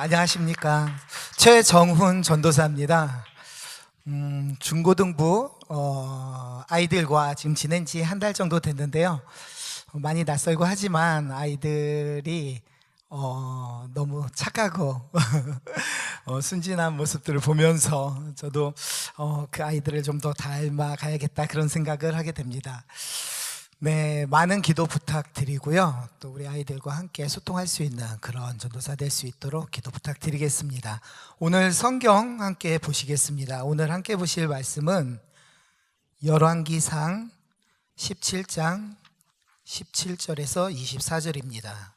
안녕하십니까. 최정훈 전도사입니다. 중고등부 아이들과 지금 지낸 지 한 달 정도 됐는데요. 많이 낯설고 하지만 아이들이 너무 착하고 순진한 모습들을 보면서 저도 그 아이들을 좀 더 닮아가야겠다 그런 생각을 하게 됩니다. 네, 많은 기도 부탁드리고요. 또 우리 아이들과 함께 소통할 수 있는 그런 전도사 될 수 있도록 기도 부탁드리겠습니다. 오늘 성경 함께 보시겠습니다. 오늘 함께 보실 말씀은 열왕기상 17장 17절에서 24절입니다.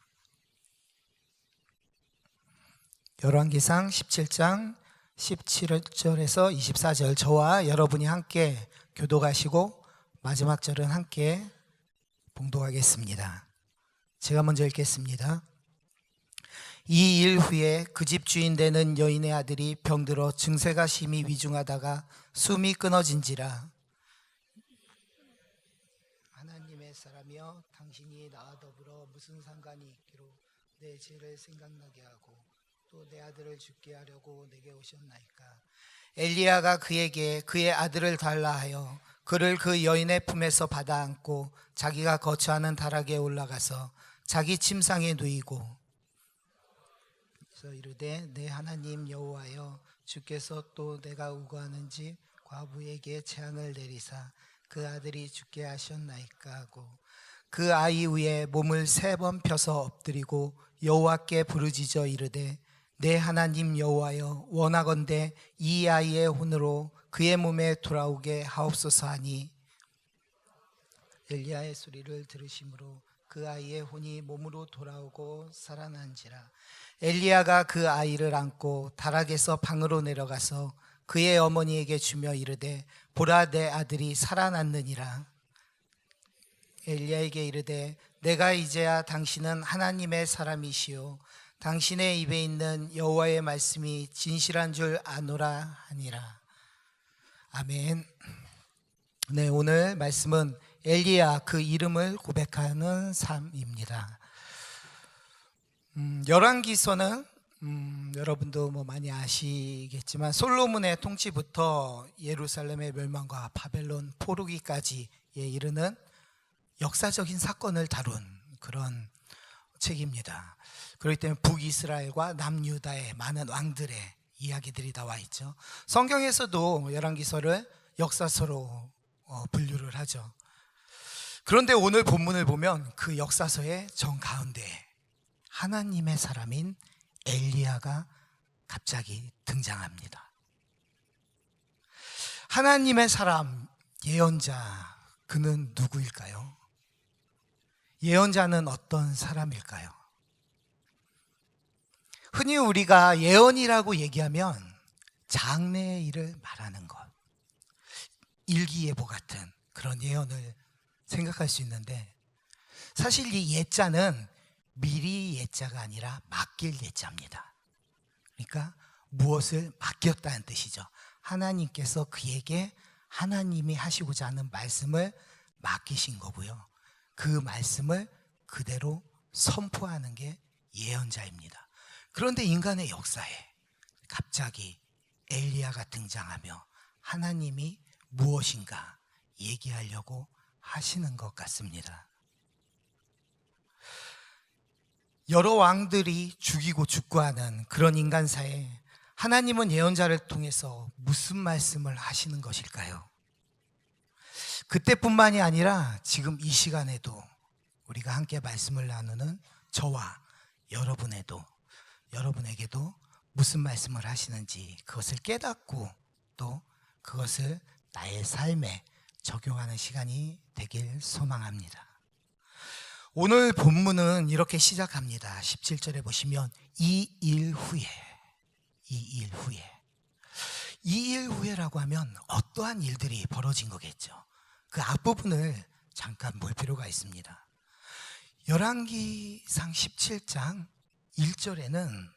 열왕기상 17장 17절에서 24절, 저와 여러분이 함께 교독하시고 마지막 절은 함께 봉독하겠습니다. 제가 먼저 읽겠습니다. 이 일 후에 그 집 주인 되는 여인의 아들이 병들어 증세가 심히 위중하다가 숨이 끊어진지라. 하나님의 사람이여, 당신이 나와 더불어 무슨 상관이 있기로 내 죄를 생각나게 하고 또 내 아들을 죽게 하려고 내게 오셨나이까. 엘리야가 그에게 그의 아들을 달라 하여 그를 그 여인의 품에서 받아 안고 자기가 거처하는 다락에 올라가서 자기 침상에 누이고 그래서 이르되 내 하나님 여호와여, 주께서 또 내가 우거하는지 과부에게 재앙을 내리사 그 아들이 죽게 하셨나이까 하고 그 아이 위에 몸을 3번 펴서 엎드리고 여호와께 부르짖어 이르되 내 하나님 여호와여, 원하건대 이 아이의 혼으로 그의 몸에 돌아오게 하옵소서 하니 엘리야의 소리를 들으심으로 그 아이의 혼이 몸으로 돌아오고 살아난지라. 엘리야가 그 아이를 안고 다락에서 방으로 내려가서 그의 어머니에게 주며 이르되 보라, 내 아들이 살아났느니라. 엘리야에게 이르되 내가 이제야 당신은 하나님의 사람이시요 당신의 입에 있는 여호와의 말씀이 진실한 줄 아노라 하니라. 아멘. 네, 오늘 말씀은 엘리야, 그 이름을 고백하는 삶입니다. 열왕기서는 여러분도 많이 아시겠지만 솔로몬의 통치부터 예루살렘의 멸망과 바벨론 포로기까지에 이르는 역사적인 사건을 다룬 그런 책입니다. 그렇기 때문에 북이스라엘과 남유다의 많은 왕들의 이야기들이 나와 있죠. 성경에서도 열왕기서를 역사서로 분류를 하죠. 그런데 오늘 본문을 보면 그 역사서의 정가운데 하나님의 사람인 엘리야가 갑자기 등장합니다. 하나님의 사람, 예언자, 그는 누구일까요? 예언자는 어떤 사람일까요? 흔히 우리가 예언이라고 얘기하면 장래의 일을 말하는 것, 일기예보 같은 그런 예언을 생각할 수 있는데, 사실 이 예자는 미리 예자가 아니라 맡길 예자입니다. 그러니까 무엇을 맡겼다는 뜻이죠. 하나님께서 그에게 하나님이 하시고자 하는 말씀을 맡기신 거고요. 그 말씀을 그대로 선포하는 게 예언자입니다. 그런데 인간의 역사에 갑자기 엘리야가 등장하며 하나님이 무엇인가 얘기하려고 하시는 것 같습니다. 여러 왕들이 죽이고 죽고하는 그런 인간사에 하나님은 예언자를 통해서 무슨 말씀을 하시는 것일까요? 그때뿐만이 아니라 지금 이 시간에도 우리가 함께 말씀을 나누는 저와 여러분에게도 무슨 말씀을 하시는지 그것을 깨닫고 또 그것을 나의 삶에 적용하는 시간이 되길 소망합니다. 오늘 본문은 이렇게 시작합니다. 17절에 보시면 이 일 후에라고 하면 어떠한 일들이 벌어진 거겠죠. 그 앞부분을 잠깐 볼 필요가 있습니다. 열왕기상 17장 1절에는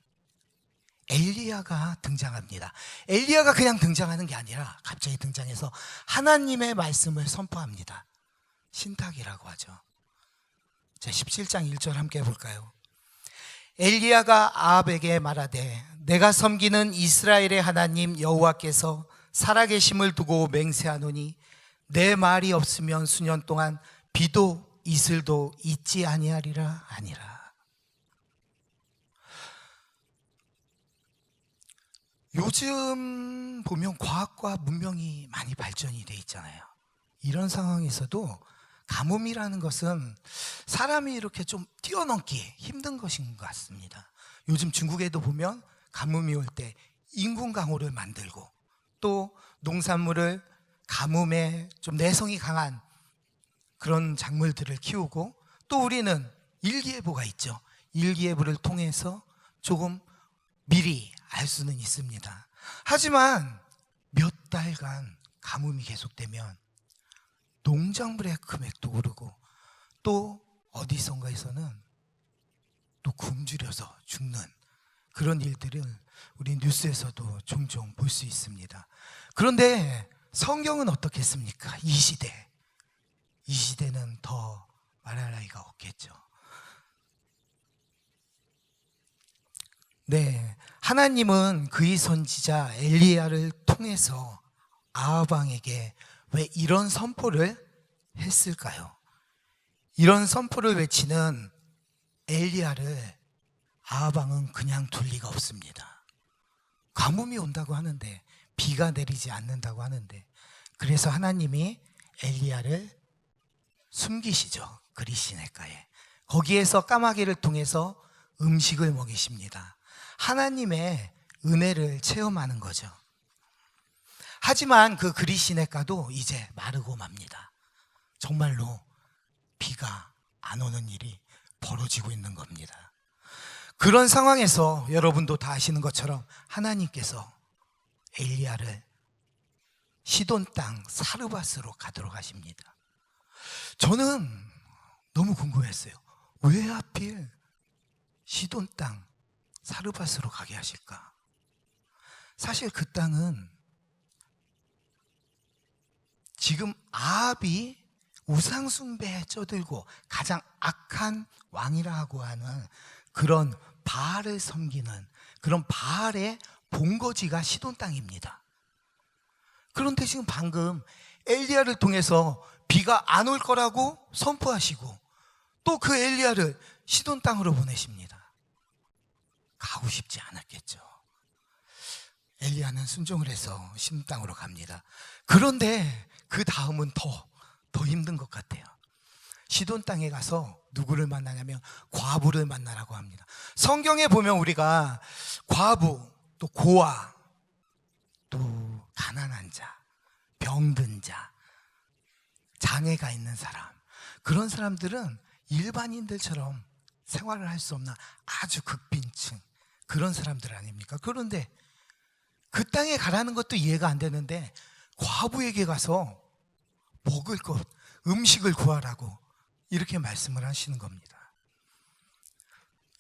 엘리야가 등장합니다. 엘리야가 그냥 등장하는 게 아니라 갑자기 등장해서 하나님의 말씀을 선포합니다. 신탁이라고 하죠. 자, 17장 1절 함께 볼까요? 엘리야가 아합에게 말하되 내가 섬기는 이스라엘의 하나님 여호와께서 살아계심을 두고 맹세하노니 내 말이 없으면 수년 동안 비도 이슬도 있지 아니하리라 하니라. 요즘 보면 과학과 문명이 많이 발전이 돼 있잖아요. 이런 상황에서도 가뭄이라는 것은 사람이 이렇게 좀 뛰어넘기 힘든 것인 것 같습니다. 요즘 중국에도 보면 가뭄이 올 때 인공 강우를 만들고 또 농산물을 가뭄에 좀 내성이 강한 그런 작물들을 키우고 또 우리는 일기예보가 있죠. 일기예보를 통해서 조금 미리 알 수는 있습니다. 하지만 몇 달간 가뭄이 계속되면 농작물의 금액도 오르고 또 어디선가에서는 또 굶주려서 죽는 그런 일들을 우리 뉴스에서도 종종 볼 수 있습니다. 그런데 성경은 어떻겠습니까? 이 시대는 더 말할 나위가 없겠죠. 네, 하나님은 그의 선지자 엘리야를 통해서 아합 왕에게 왜 이런 선포를 했을까요? 이런 선포를 외치는 엘리야를 아합 왕은 그냥 둘 리가 없습니다. 가뭄이 온다고 하는데 비가 내리지 않는다고 하는데 그래서 하나님이 엘리야를 숨기시죠. 그리 시내가에. 거기에서 까마귀를 통해서 음식을 먹이십니다. 하나님의 은혜를 체험하는 거죠. 하지만 그 그리 시내가도 이제 마르고 맙니다. 정말로 비가 안 오는 일이 벌어지고 있는 겁니다. 그런 상황에서 여러분도 다 아시는 것처럼 하나님께서 엘리야를 시돈 땅 사르밧으로 가도록 하십니다. 저는 너무 궁금했어요. 왜 하필 시돈 땅 사르밧으로 가게 하실까? 사실 그 땅은 지금 아합이 우상숭배에 쩌들고 가장 악한 왕이라고 하는 그런 바알을 섬기는 그런 바알의 본거지가 시돈 땅입니다. 그런데 지금 방금 엘리야를 통해서 비가 안 올 거라고 선포하시고 또 그 엘리야를 시돈 땅으로 보내십니다. 가고 싶지 않았겠죠. 엘리야는 순종을 해서 시돈 땅으로 갑니다. 그런데 그 다음은 더 힘든 것 같아요. 시돈 땅에 가서 누구를 만나냐면 과부를 만나라고 합니다. 성경에 보면 우리가 과부, 또 고아, 또 가난한 자, 병든 자, 장애가 있는 사람, 그런 사람들은 일반인들처럼 생활을 할 수 없는 아주 극빈층, 그런 사람들 아닙니까? 그런데 그 땅에 가라는 것도 이해가 안 되는데 과부에게 가서 먹을 것, 음식을 구하라고 이렇게 말씀을 하시는 겁니다.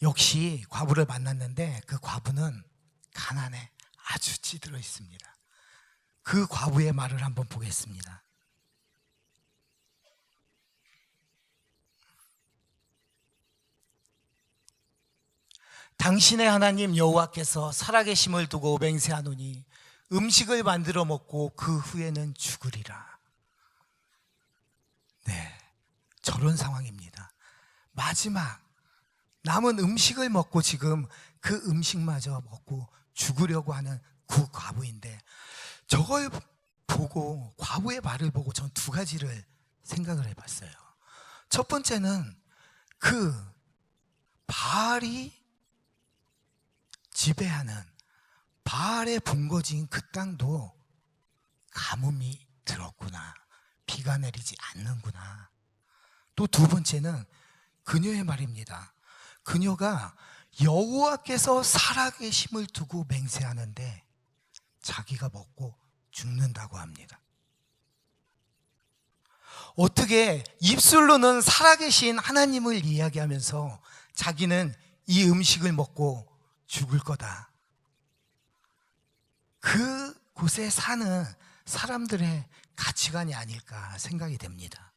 역시 과부를 만났는데 그 과부는 가난에 아주 찌들어 있습니다. 그 과부의 말을 한번 보겠습니다. 당신의 하나님 여호와께서 살아계심을 두고 맹세하노니 음식을 만들어 먹고 그 후에는 죽으리라. 네, 저런 상황입니다. 마지막 남은 음식을 먹고 지금 그 음식마저 먹고 죽으려고 하는 그 과부인데 저걸 보고 과부의 말을 보고 전 두 가지를 생각을 해봤어요. 첫 번째는 그 바알이 지배하는 바알의 본거지인 그 땅도 가뭄이 들었구나, 비가 내리지 않는구나. 또 두 번째는 그녀의 말입니다. 그녀가 여호와께서 살아계심을 두고 맹세하는데 자기가 먹고 죽는다고 합니다. 어떻게 입술로는 살아계신 하나님을 이야기하면서 자기는 이 음식을 먹고 죽을 거다. 그곳에 사는 사람들의 가치관이 아닐까 생각이 됩니다.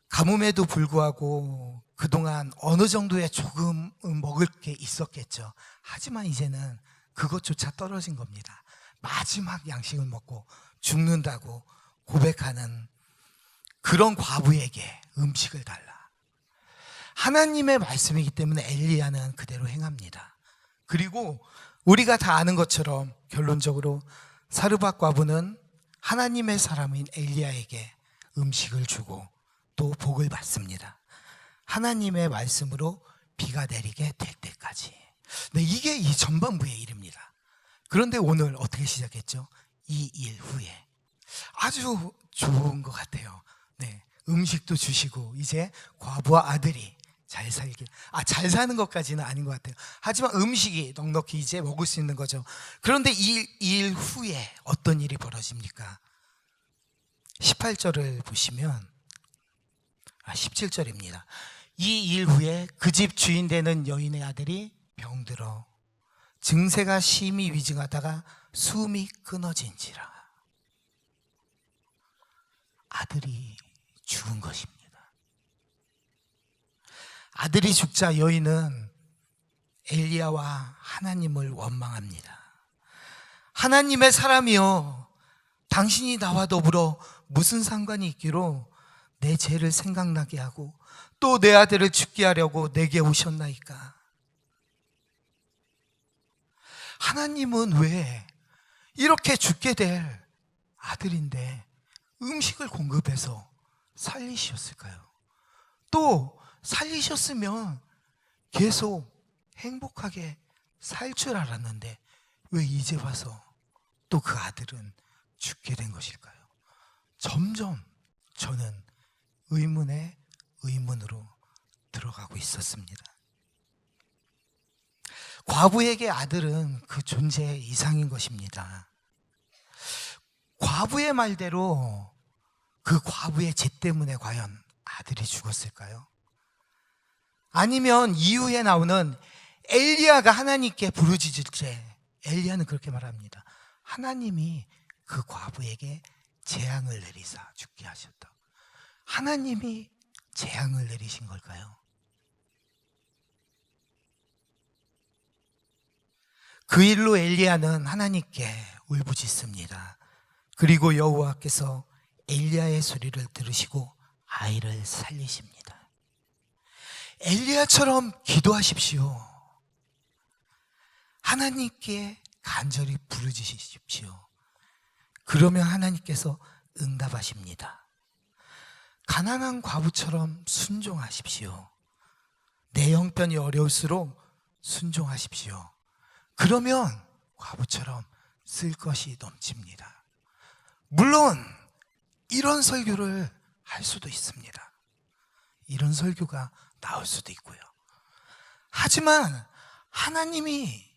가뭄에도 불구하고 그동안 어느 정도의 조금 먹을 게 있었겠죠. 하지만 이제는 그것조차 떨어진 겁니다. 마지막 양식을 먹고 죽는다고 고백하는 그런 과부에게 음식을 달라. 하나님의 말씀이기 때문에 엘리야는 그대로 행합니다. 그리고 우리가 다 아는 것처럼 결론적으로 사르밧 과부는 하나님의 사람인 엘리야에게 음식을 주고 또 복을 받습니다. 하나님의 말씀으로 비가 내리게 될 때까지. 네, 이게 이 전반부의 일입니다. 그런데 오늘 어떻게 시작했죠? 이 일 후에. 아주 좋은 것 같아요. 네, 음식도 주시고 이제 과부와 아들이 잘 살길. 잘 사는 것까지는 아닌 것 같아요. 하지만 음식이 넉넉히 이제 먹을 수 있는 거죠. 그런데 이 일 후에 어떤 일이 벌어집니까? 18절을 보시면 17절입니다. 이 일 후에 그 집 주인 되는 여인의 아들이 병들어 증세가 심히 위증하다가 숨이 끊어진지라. 아들이 죽은 것입니다. 아들이 죽자 여인은 엘리야와 하나님을 원망합니다. 하나님의 사람이여, 당신이 나와 더불어 무슨 상관이 있기로 내 죄를 생각나게 하고 또 내 아들을 죽게 하려고 내게 오셨나이까. 하나님은 왜 이렇게 죽게 될 아들인데 음식을 공급해서 살리셨을까요? 또 살리셨으면 계속 행복하게 살 줄 알았는데 왜 이제 와서 또 그 아들은 죽게 된 것일까요? 점점 저는 의문에 의문으로 들어가고 있었습니다. 과부에게 아들은 그 존재 이상인 것입니다. 과부의 말대로 그 과부의 죄 때문에 과연 아들이 죽었을까요? 아니면 이후에 나오는 엘리야가 하나님께 부르짖을 때 엘리야는 그렇게 말합니다. 하나님이 그 과부에게 재앙을 내리사 죽게 하셨다. 하나님이 재앙을 내리신 걸까요? 그 일로 엘리야는 하나님께 울부짖습니다. 그리고 여호와께서 엘리야의 소리를 들으시고 아이를 살리십니다. 엘리야처럼 기도하십시오. 하나님께 간절히 부르짖으십시오. 그러면 하나님께서 응답하십니다. 가난한 과부처럼 순종하십시오. 내 형편이 어려울수록 순종하십시오. 그러면 과부처럼 쓸 것이 넘칩니다. 물론 이런 설교를 할 수도 있습니다. 이런 설교가 나올 수도 있고요. 하지만 하나님이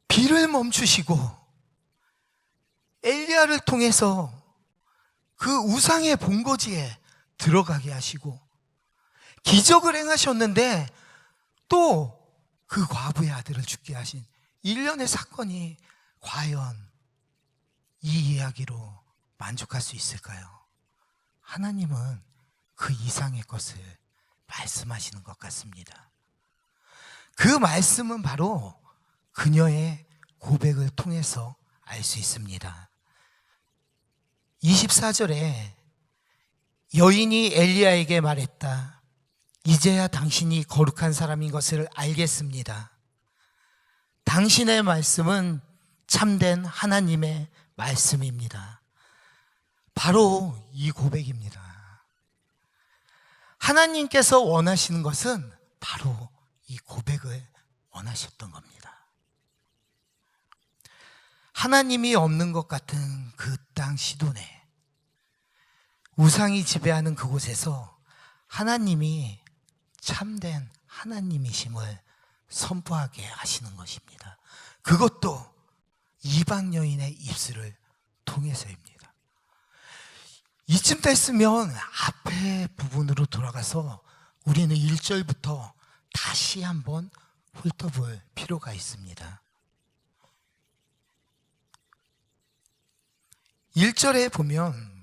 비를 멈추시고 엘리야를 통해서 그 우상의 본거지에 들어가게 하시고 기적을 행하셨는데 또 그 과부의 아들을 죽게 하신 일련의 사건이 과연 이 이야기로 만족할 수 있을까요? 하나님은 그 이상의 것을 말씀하시는 것 같습니다. 그 말씀은 바로 그녀의 고백을 통해서 알 수 있습니다. 24절에 여인이 엘리야에게 말했다. 이제야 당신이 거룩한 사람인 것을 알겠습니다. 당신의 말씀은 참된 하나님의 말씀입니다. 바로 이 고백입니다. 하나님께서 원하시는 것은 바로 이 고백을 원하셨던 겁니다. 하나님이 없는 것 같은 그 땅 시돈에 우상이 지배하는 그곳에서 하나님이 참된 하나님이심을 선포하게 하시는 것입니다. 그것도 이방 여인의 입술을 통해서입니다. 이쯤 됐으면 앞에 부분으로 돌아가서 우리는 1절부터 다시 한번 훑어볼 필요가 있습니다. 1절에 보면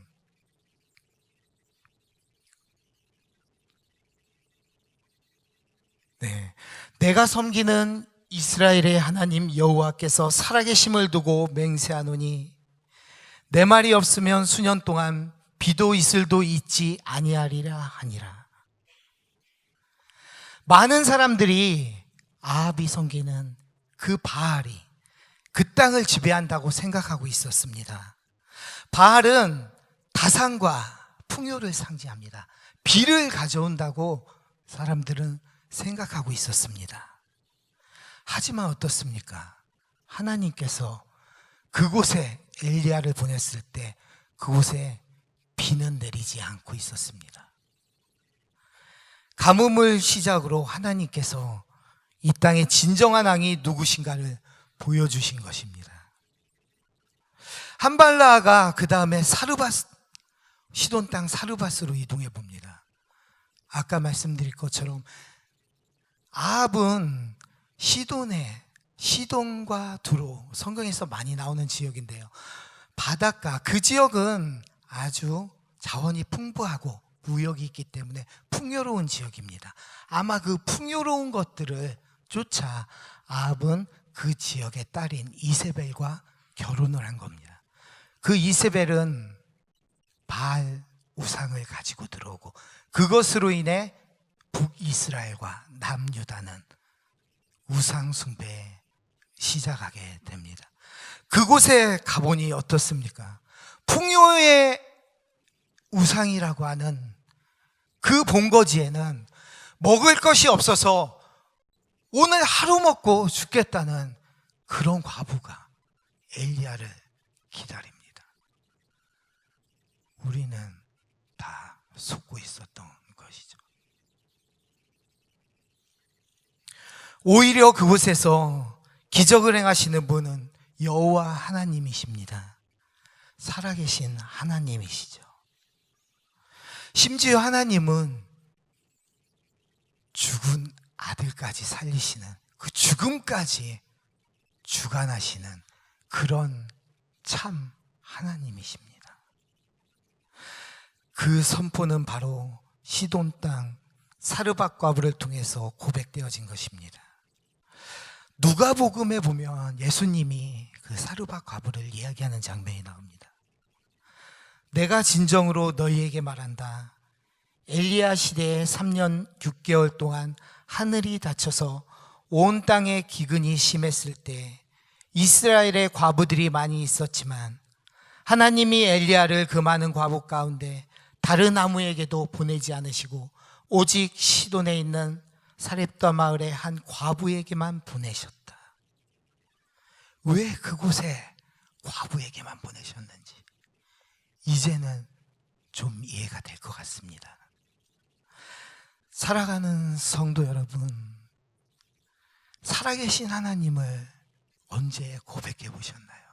네, 내가 섬기는 이스라엘의 하나님 여호와께서 살아계심을 두고 맹세하노니 내 말이 없으면 수년 동안 비도 이슬도 있지 아니하리라 하니라. 많은 사람들이 아합이 섬기는 그 바알이 그 땅을 지배한다고 생각하고 있었습니다. 바알은 다산과 풍요를 상징합니다. 비를 가져온다고 사람들은 생각하고 있었습니다. 하지만 어떻습니까? 하나님께서 그곳에 엘리야를 보냈을 때 그곳에 비는 내리지 않고 있었습니다. 가뭄을 시작으로 하나님께서 이 땅의 진정한 왕이 누구신가를 보여주신 것입니다. 한발라가 그 다음에 시돈 땅 사르밧으로 이동해 봅니다. 아까 말씀드린 것처럼 아합은 시돈과 두로, 성경에서 많이 나오는 지역인데요, 바닷가, 그 지역은 아주 자원이 풍부하고 무역이 있기 때문에 풍요로운 지역입니다. 아마 그 풍요로운 것들을 쫓아 아합은 그 지역의 딸인 이세벨과 결혼을 한 겁니다. 그 이세벨은 바알 우상을 가지고 들어오고 그것으로 인해 북이스라엘과 남유다는 우상 숭배에 시작하게 됩니다. 그곳에 가보니 어떻습니까? 풍요의 우상이라고 하는 그 본거지에는 먹을 것이 없어서 오늘 하루 먹고 죽겠다는 그런 과부가 엘리야를 기다립니다. 우리는 다 속고 있었던 것이죠. 오히려 그곳에서 기적을 행하시는 분은 여호와 하나님이십니다. 살아계신 하나님이시죠. 심지어 하나님은 죽은 아들까지 살리시는, 그 죽음까지 주관하시는 그런 참 하나님이십니다. 그 선포는 바로 시돈 땅 사르밧 과부를 통해서 고백되어진 것입니다. 누가복음에 보면 예수님이 그 사르밧 과부를 이야기하는 장면이 나옵니다. 내가 진정으로 너희에게 말한다. 엘리야 시대에 3년 6개월 동안 하늘이 닫혀서 온 땅에 기근이 심했을 때 이스라엘의 과부들이 많이 있었지만 하나님이 엘리야를 그 많은 과부 가운데 다른 아무에게도 보내지 않으시고 오직 시돈에 있는 사렙다 마을의 한 과부에게만 보내셨다. 왜 그곳에 과부에게만 보내셨는지 이제는 좀 이해가 될 것 같습니다. 살아가는 성도 여러분, 살아계신 하나님을 언제 고백해 보셨나요?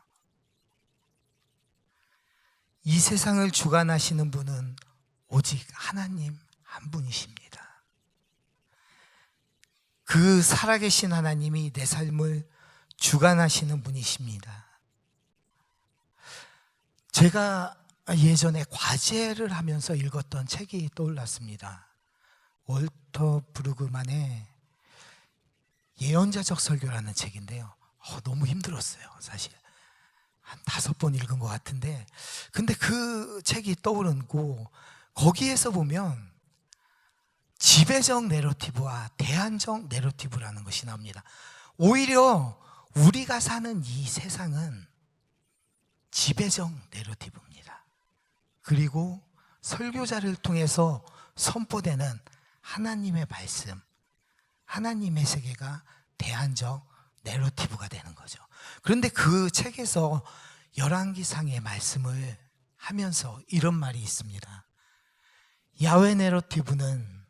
이 세상을 주관하시는 분은 오직 하나님 한 분이십니다. 그 살아계신 하나님이 내 삶을 주관하시는 분이십니다. 제가 예전에 과제를 하면서 읽었던 책이 떠올랐습니다. 월터 브루그만의 예언자적 설교라는 책인데요, 너무 힘들었어요. 사실 한 5번 읽은 것 같은데, 근데 그 책이 떠오르고 거기에서 보면 지배적 내러티브와 대안적 내러티브라는 것이 나옵니다. 오히려 우리가 사는 이 세상은 지배적 내러티브입니다. 그리고 설교자를 통해서 선포되는 하나님의 말씀, 하나님의 세계가 대안적 내러티브가 되는 거죠. 그런데 그 책에서 열왕기상의 말씀을 하면서 이런 말이 있습니다. 야훼 내러티브는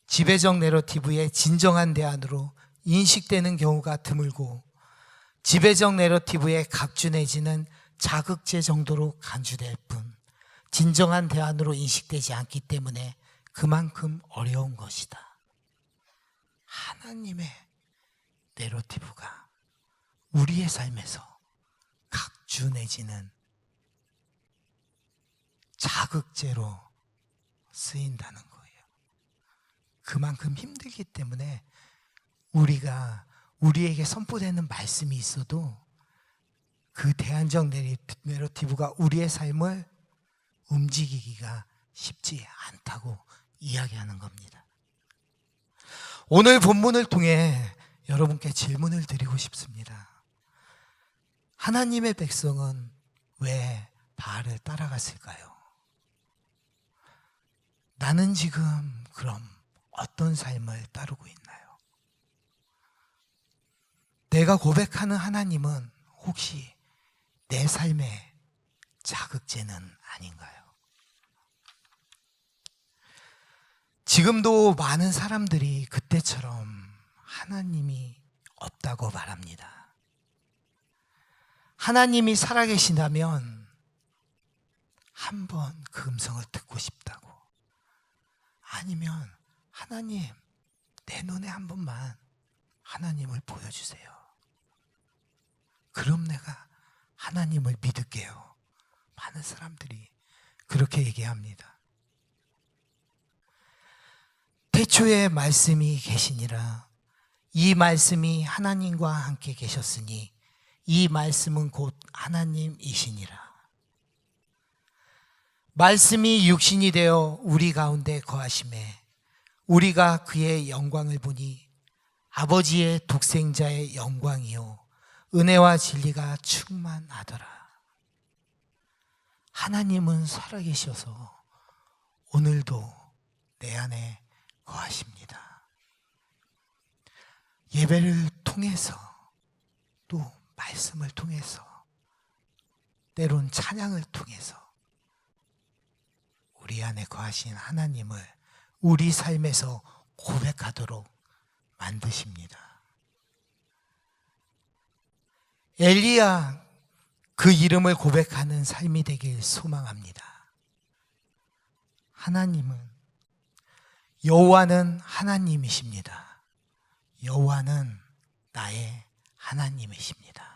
지배적 내러티브의 진정한 대안으로 인식되는 경우가 드물고 지배적 내러티브의 각주 내지는 자극제 정도로 간주될 뿐 진정한 대안으로 인식되지 않기 때문에 그만큼 어려운 것이다. 하나님의 내러티브가 우리의 삶에서 각주 내지는 자극제로 쓰인다는 거예요. 그만큼 힘들기 때문에 우리에게 선포되는 말씀이 있어도 그 대안적 내러티브가 우리의 삶을 움직이기가 쉽지 않다고 이야기하는 겁니다. 오늘 본문을 통해 여러분께 질문을 드리고 싶습니다. 하나님의 백성은 왜 바알을 따라갔을까요? 나는 지금 그럼 어떤 삶을 따르고 있나요? 내가 고백하는 하나님은 혹시 내 삶의 자극제는 아닌가요? 지금도 많은 사람들이 그때처럼 하나님이 없다고 말합니다. 하나님이 살아계신다면 한번 그 음성을 듣고 싶다고, 아니면 하나님 내 눈에 한 번만 하나님을 보여주세요. 그럼 내가 하나님을 믿을게요. 많은 사람들이 그렇게 얘기합니다. 태초에 말씀이 계시니라. 이 말씀이 하나님과 함께 계셨으니 이 말씀은 곧 하나님이시니라. 말씀이 육신이 되어 우리 가운데 거하심에 우리가 그의 영광을 보니 아버지의 독생자의 영광이요 은혜와 진리가 충만하더라. 하나님은 살아계셔서 오늘도 내 안에 거하십니다. 예배를 통해서 또 말씀을 통해서 때론 찬양을 통해서 우리 안에 거하신 하나님을 우리 삶에서 고백하도록 만드십니다. 엘리야 그 이름을 고백하는 삶이 되길 소망합니다. 하나님은 여호와는 하나님이십니다. 여호와는 나의 하나님이십니다.